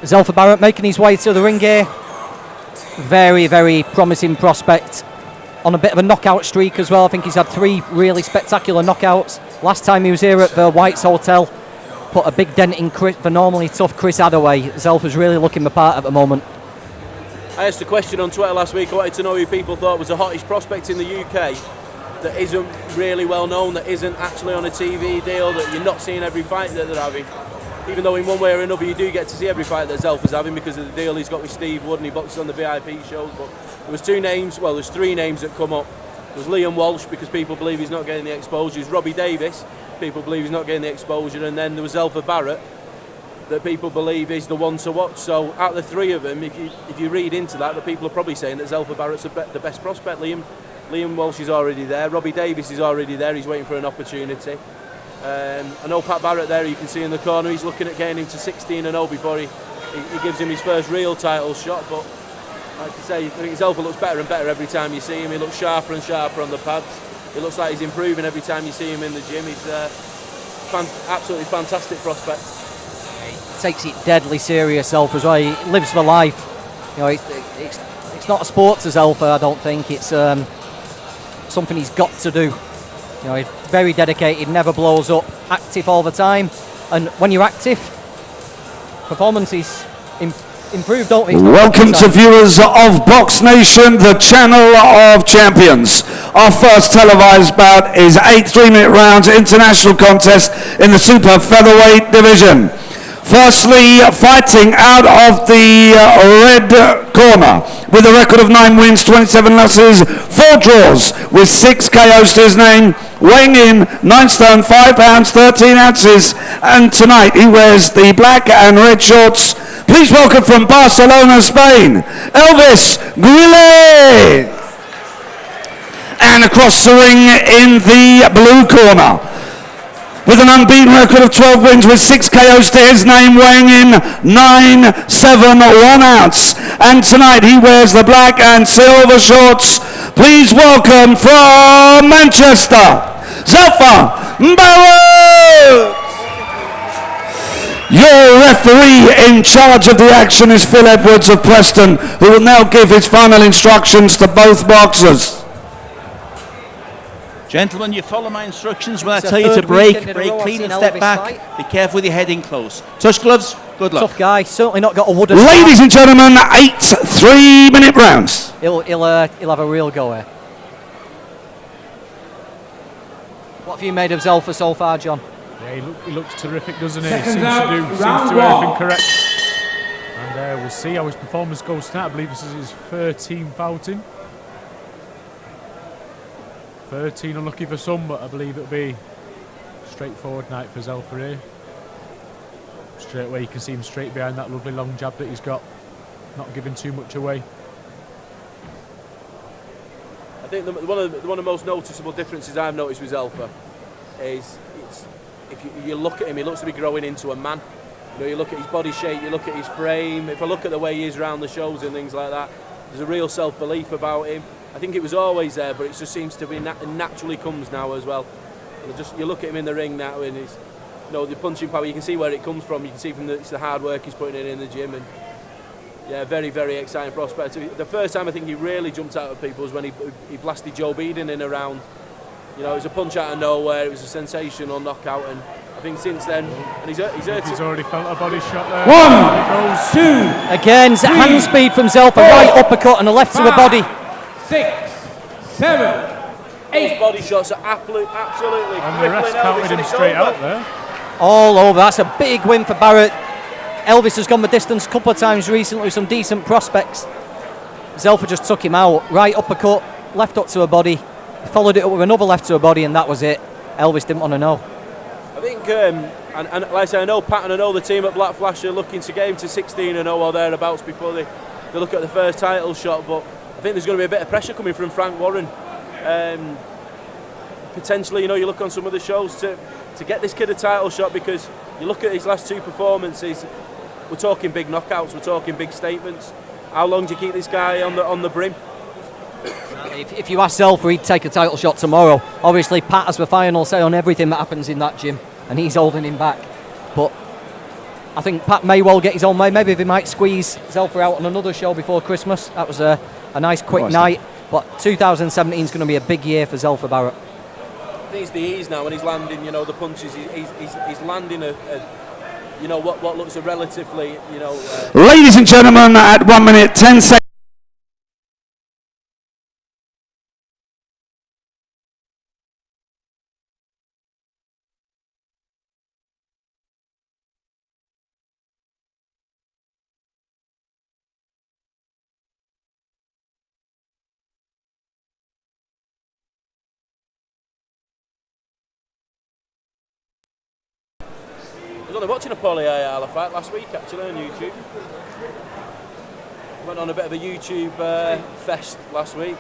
Zelfa Barrett making his way to the ring here. Very, very promising prospect. On a bit of a knockout streak as well. I think he's had 3 really spectacular knockouts. Last time he was here at the White's Hotel, put a big dent in the normally tough Chris Hadaway. Zelfa's really looking the part at the moment. I asked a question on Twitter last week. I wanted to know who people thought was the hottest prospect in the UK that isn't really well known, that isn't actually on a TV deal, that you're not seeing every fight that they're having. Even though in one way or another you do get to see every fight that Zelfa's having because of the deal he's got with Steve Wood and he boxes on the VIP shows. But there was 2 names, well there's 3 names that come up. There's Liam Walsh, because people believe he's not getting the exposure. There's Robbie Davis, people believe he's not getting the exposure. And then there was Zelfa Barrett, that people believe is the one to watch. So out of the 3 of them, if you read into that, the people are probably saying that Zelfa Barrett's the best prospect. Liam Walsh is already there. Robbie Davis is already there. He's waiting for an opportunity. I know Pat Barrett there, you can see in the corner, he's looking at getting him to 16-0 before he gives him his first real title shot. But like I say, I think Zelfa looks better and better every time you see him. He looks sharper and sharper on the pads. It looks like he's improving every time you see him in the gym. He's absolutely fantastic prospect. He takes it deadly serious, Zelfa, as well. He lives for life. You know, it's not a sport to Zelfa, I don't think. It's something he's got to do. You know, he's very dedicated, never blows up, active all the time. And when you're active, performances improve, don't they? Welcome to viewers of Box Nation, the channel of champions. Our first televised bout is 8 3-minute rounds international contest in the super featherweight division. Firstly, fighting out of the red corner with a record of 9 wins, 27 losses, 4 draws with 6 KOs to his name, weighing in 9 stone, 5 pounds, 13 ounces, and tonight he wears the black and red shorts. Please welcome from Barcelona, Spain, Elvis Guillen. And across the ring in the blue corner, with an unbeaten record of 12 wins with 6 KOs to his name, weighing in 9, 7, 1 ounce. And tonight he wears the black and silver shorts. Please welcome from Manchester, Zelfa Barrett. Your referee in charge of the action is Phil Edwards of Preston, who will now give his final instructions to both boxers. Gentlemen, you follow my instructions when I tell you to break clean and step back. Be careful with your head in close. Touch gloves, good luck. Tough guy, certainly not got a wooden... Ladies and gentlemen, 8 3-minute rounds. He'll have a real go here. What have you made of Zelfa so far, John? Yeah, he looks terrific, doesn't he? Seems to do everything correct. And we'll see how his performance goes tonight. I believe this is his 13th outing. 13 unlucky for some, but I believe it'll be a straightforward night for Zelfa here. Straight away you can see him straight behind that lovely long jab that he's got, not giving too much away. I think one of the most noticeable differences I've noticed with Zelfa is if you look at him, he looks to be growing into a man. You know, you look at his body shape, you look at his frame. If I look at the way he is around the shows and things like that, there's a real self-belief about him. I think it was always there, but it just seems to be naturally comes now as well. And you look at him in the ring now, and he's, you know, the punching power. You can see where it comes from. You can see from it's the hard work he's putting in the gym, and yeah, very, very exciting prospect. The first time I think he really jumped out at people was when he blasted Joe Beeden in a round. You know, it was a punch out of nowhere. It was a sensational knockout, and I think since then, and he's already felt a body shot there. 1, 2. Again, hand speed from Zelfa, right uppercut and a left to the body. 6, 7, 8. Those body shots are absolutely and the rest counted him straight out there. All over. That's a big win for Barrett. Elvis has gone the distance a couple of times recently with some decent prospects. Zelfa just took him out. Right uppercut, left up to a body. He followed it up with another left to a body, and that was it. Elvis didn't want to know. I think, and like I say, I know Pat and I know the team at Black Flash are looking to get him to 16-0 or thereabouts before they look at the first title shot, but I think there's going to be a bit of pressure coming from Frank Warren. Potentially, you know, you look on some of the shows to get this kid a title shot, because you look at his last 2 performances, we're talking big knockouts, we're talking big statements. How long do you keep this guy on the brim? If you ask Zelfa, he'd take a title shot tomorrow. Obviously, Pat has the final say on everything that happens in that gym, and he's holding him back. But I think Pat may well get his own way. Maybe they might squeeze Zelfa out on another show before Christmas. That was a nice quick night. But 2017 is going to be a big year for Zelfa, Barrett. I think it's the ease now when he's landing, the punches. He's landing what looks a relatively, Ladies and gentlemen, at 1 minute 10 seconds. I was only watching a Paulie Ayala fight last week actually on YouTube. Went on a bit of a YouTube fest last week.